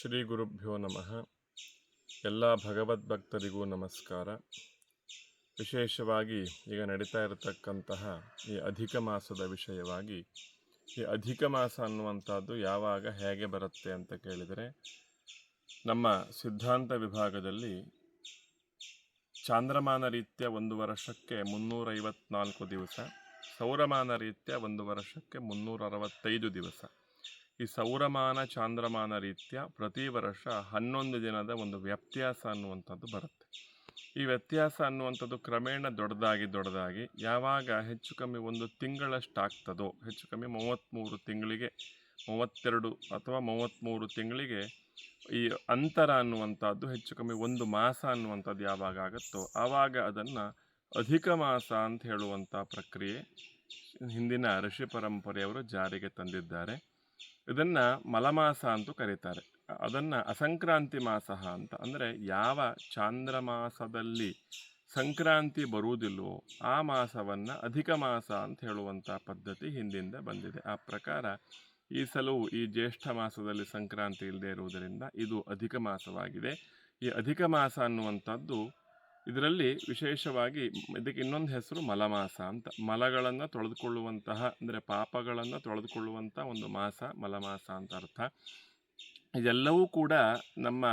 ಶ್ರೀ ಗುರುಭ್ಯೋ ನಮಃ. ಎಲ್ಲ ಭಗವದ್ಭಕ್ತರಿಗೂ ನಮಸ್ಕಾರ. ವಿಶೇಷವಾಗಿ ಈಗ ನಡೀತಾ ಇರತಕ್ಕಂತಹ ಈ ಅಧಿಕ ಮಾಸದ ವಿಷಯವಾಗಿ, ಈ ಅಧಿಕ ಮಾಸ ಅನ್ನುವಂಥದ್ದು ಯಾವಾಗ ಹೇಗೆ ಬರುತ್ತೆ ಅಂತ ಕೇಳಿದರೆ, ನಮ್ಮ ಸಿದ್ಧಾಂತ ವಿಭಾಗದಲ್ಲಿ ಚಾಂದ್ರಮಾನ ರೀತ್ಯ 1 ವರ್ಷಕ್ಕೆ 354 ದಿವಸ, ಸೌರಮಾನ ರೀತ್ಯ 1 ವರ್ಷಕ್ಕೆ 365 ದಿವಸ. ಈ ಸೌರಮಾನ ಚಾಂದ್ರಮಾನ ರೀತ್ಯ ಪ್ರತಿ ವರ್ಷ 11 ದಿನದ ಒಂದು ವ್ಯತ್ಯಾಸ ಅನ್ನುವಂಥದ್ದು ಬರುತ್ತೆ. ಈ ವ್ಯತ್ಯಾಸ ಅನ್ನುವಂಥದ್ದು ಕ್ರಮೇಣ ದೊಡ್ಡದಾಗಿ ಯಾವಾಗ ಹೆಚ್ಚು ಕಮ್ಮಿ 1 ತಿಂಗಳಷ್ಟಾಗ್ತದೋ, ಹೆಚ್ಚು ಕಮ್ಮಿ 33 ತಿಂಗಳಿಗೆ, 32 ಅಥವಾ 33 ತಿಂಗಳಿಗೆ ಈ ಅಂತರ ಅನ್ನುವಂಥದ್ದು ಹೆಚ್ಚು ಕಮ್ಮಿ 1 ಮಾಸ ಅನ್ನುವಂಥದ್ದು ಯಾವಾಗ ಆಗುತ್ತೋ ಆವಾಗ ಅದನ್ನು ಅಧಿಕ ಮಾಸ ಅಂತ ಹೇಳುವಂಥ ಪ್ರಕ್ರಿಯೆ ಹಿಂದಿನ ಋಷಿ ಪರಂಪರೆಯವರು ಜಾರಿಗೆ ತಂದಿದ್ದಾರೆ. ಇದನ್ನು ಮಲಮಾಸ ಅಂತೂ ಕರೀತಾರೆ. ಅದನ್ನು ಅಸಂಕ್ರಾಂತಿ ಮಾಸ ಅಂತ, ಅಂದರೆ ಯಾವ ಚಾಂದ್ರಮಾಸದಲ್ಲಿ ಸಂಕ್ರಾಂತಿ ಬರುವುದಿಲ್ಲವೋ ಆ ಮಾಸವನ್ನು ಅಧಿಕ ಮಾಸ ಅಂತ ಹೇಳುವಂಥ ಪದ್ಧತಿ ಹಿಂದಿಂದ ಬಂದಿದೆ. ಆ ಪ್ರಕಾರ ಈ ಸಲವು ಈ ಜ್ಯೇಷ್ಠ ಮಾಸದಲ್ಲಿ ಸಂಕ್ರಾಂತಿ ಇಲ್ಲದೆ ಇರುವುದರಿಂದ ಇದು ಅಧಿಕ ಮಾಸವಾಗಿದೆ. ಈ ಅಧಿಕ ಮಾಸ ಅನ್ನುವಂಥದ್ದು ಇದರಲ್ಲಿ ವಿಶೇಷವಾಗಿ ಇದಕ್ಕೆ ಇನ್ನೊಂದು ಹೆಸರು ಮಲಮಾಸ ಅಂತ. ಮಲಗಳನ್ನು ತೊಳೆದುಕೊಳ್ಳುವಂತಹ, ಅಂದರೆ ಪಾಪಗಳನ್ನು ತೊಳೆದುಕೊಳ್ಳುವಂಥ ಒಂದು ಮಾಸ ಮಲಮಾಸ ಅಂತ ಅರ್ಥ. ಇದೆಲ್ಲವೂ ಕೂಡ ನಮ್ಮ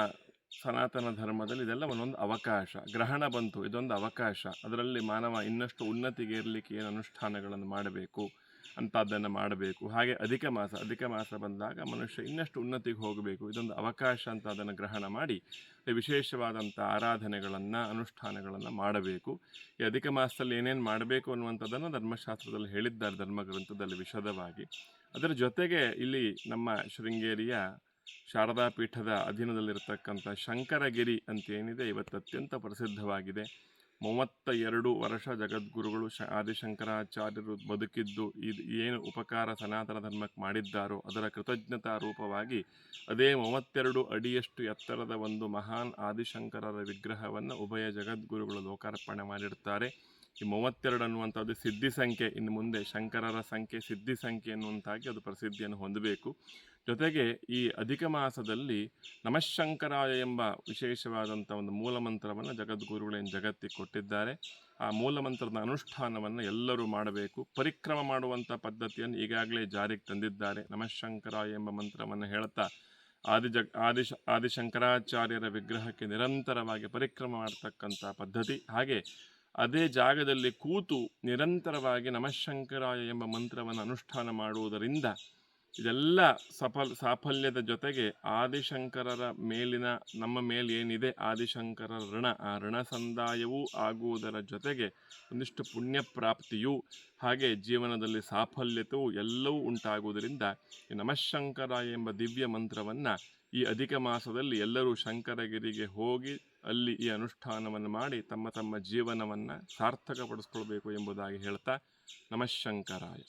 ಸನಾತನ ಧರ್ಮದಲ್ಲಿ ಇದೆಲ್ಲ ಒಂದೊಂದು ಅವಕಾಶ. ಗ್ರಹಣ ಬಂತು, ಇದೊಂದು ಅವಕಾಶ. ಅದರಲ್ಲಿ ಮಾನವ ಇನ್ನಷ್ಟು ಉನ್ನತಿಗೆ ಇರಲಿಕ್ಕೆ ಏನು ಅನುಷ್ಠಾನಗಳನ್ನು ಮಾಡಬೇಕು ಅಂಥದ್ದನ್ನು ಮಾಡಬೇಕು. ಹಾಗೆ ಅಧಿಕ ಮಾಸ ಬಂದಾಗ ಮನುಷ್ಯ ಇನ್ನಷ್ಟು ಉನ್ನತಿಗೆ ಹೋಗಬೇಕು, ಇದೊಂದು ಅವಕಾಶ ಅಂತ ಅದನ್ನು ಗ್ರಹಣ ಮಾಡಿ ವಿಶೇಷವಾದಂಥ ಆರಾಧನೆಗಳನ್ನು ಅನುಷ್ಠಾನಗಳನ್ನು ಮಾಡಬೇಕು. ಈ ಅಧಿಕ ಮಾಸದಲ್ಲಿ ಏನೇನು ಮಾಡಬೇಕು ಅನ್ನುವಂಥದ್ದನ್ನು ಧರ್ಮಶಾಸ್ತ್ರದಲ್ಲಿ ಹೇಳಿದ್ದಾರೆ, ಧರ್ಮಗ್ರಂಥದಲ್ಲಿ ವಿಶದವಾಗಿ. ಅದರ ಜೊತೆಗೆ ಇಲ್ಲಿ ನಮ್ಮ ಶೃಂಗೇರಿಯ ಶಾರದಾ ಪೀಠದ ಅಧೀನದಲ್ಲಿರ್ತಕ್ಕಂಥ ಶಂಕರಗಿರಿ ಅಂತ ಏನಿದೆ, ಇವತ್ತು ಅತ್ಯಂತ ಪ್ರಸಿದ್ಧವಾಗಿದೆ. 32 ವರ್ಷ ಜಗದ್ಗುರುಗಳು ಆದಿಶಂಕರಾಚಾರ್ಯರು ಬದುಕಿದ್ದು ಇದು ಏನು ಉಪಕಾರ ಸನಾತನ ಧರ್ಮಕ್ಕೆ ಮಾಡಿದ್ದಾರೋ ಅದರ ಕೃತಜ್ಞತಾ ರೂಪವಾಗಿ ಅದೇ 32 ಅಡಿಯಷ್ಟು ಎತ್ತರದ ಒಂದು ಮಹಾನ್ ಆದಿಶಂಕರರ ವಿಗ್ರಹವನ್ನು ಉಭಯ ಜಗದ್ಗುರುಗಳು ಲೋಕಾರ್ಪಣೆ ಮಾಡಿರ್ತಾರೆ. ಈ 32 ಅನ್ನುವಂಥದ್ದು ಸಿದ್ಧಿ ಸಂಖ್ಯೆ. ಇನ್ನು ಮುಂದೆ ಶಂಕರರ ಸಂಖ್ಯೆ ಸಿದ್ಧಿ ಸಂಖ್ಯೆ ಅನ್ನುವಂತಾಗಿ ಅದು ಪ್ರಸಿದ್ಧಿಯನ್ನು ಹೊಂದಬೇಕು. ಜೊತೆಗೆ ಈ ಅಧಿಕ ಮಾಸದಲ್ಲಿ ನಮಃಶಂಕರಾಯ ಎಂಬ ವಿಶೇಷವಾದಂಥ ಒಂದು ಮೂಲಮಂತ್ರವನ್ನು ಜಗದ್ಗುರುಗಳೇನು ಜಗತ್ತಿಗೆ ಕೊಟ್ಟಿದ್ದಾರೆ. ಆ ಮೂಲಮಂತ್ರದ ಅನುಷ್ಠಾನವನ್ನು ಎಲ್ಲರೂ ಮಾಡಬೇಕು. ಪರಿಕ್ರಮ ಮಾಡುವಂಥ ಪದ್ಧತಿಯನ್ನು ಈಗಾಗಲೇ ಜಾರಿಗೆ ತಂದಿದ್ದಾರೆ. ನಮಃಶಂಕರಾಯ ಎಂಬ ಮಂತ್ರವನ್ನು ಹೇಳ್ತಾ ಆದಿಶಂಕರಾಚಾರ್ಯರ ವಿಗ್ರಹಕ್ಕೆ ನಿರಂತರವಾಗಿ ಪರಿಕ್ರಮ ಮಾಡತಕ್ಕಂಥ ಪದ್ಧತಿ. ಹಾಗೆ ಅದೇ ಜಾಗದಲ್ಲಿ ಕೂತು ನಿರಂತರವಾಗಿ ನಮಃಶಂಕರಾಯ ಎಂಬ ಮಂತ್ರವನ್ನು ಅನುಷ್ಠಾನ ಮಾಡುವುದರಿಂದ ಇದೆಲ್ಲ ಸಾಫಲ್ಯದ ಜೊತೆಗೆ ಆದಿಶಂಕರರ ಮೇಲಿನ ನಮ್ಮ ಮೇಲೆ ಏನಿದೆ ಆದಿಶಂಕರರ ಋಣ, ಆ ಋಣ ಸಂದಾಯವೂ ಆಗುವುದರ ಜೊತೆಗೆ ಒಂದಿಷ್ಟು ಪುಣ್ಯ ಪ್ರಾಪ್ತಿಯೂ, ಹಾಗೆ ಜೀವನದಲ್ಲಿ ಸಾಫಲ್ಯತೆಯೂ ಎಲ್ಲವೂ ಉಂಟಾಗುವುದರಿಂದ ಈ ನಮಃಶಂಕರಾಯ ಎಂಬ ದಿವ್ಯ ಮಂತ್ರವನ್ನು ಈ ಅಧಿಕ ಮಾಸದಲ್ಲಿ ಎಲ್ಲರೂ ಶಂಕರಗಿರಿಗೆ ಹೋಗಿ ಅಲ್ಲಿ ಈ ಅನುಷ್ಠಾನವನ್ನು ಮಾಡಿ ತಮ್ಮ ತಮ್ಮ ಜೀವನವನ್ನು ಸಾರ್ಥಕಪಡಿಸ್ಕೊಳ್ಬೇಕು ಎಂಬುದಾಗಿ ಹೇಳ್ತಾ ನಮಃಶಂಕರಾಯ.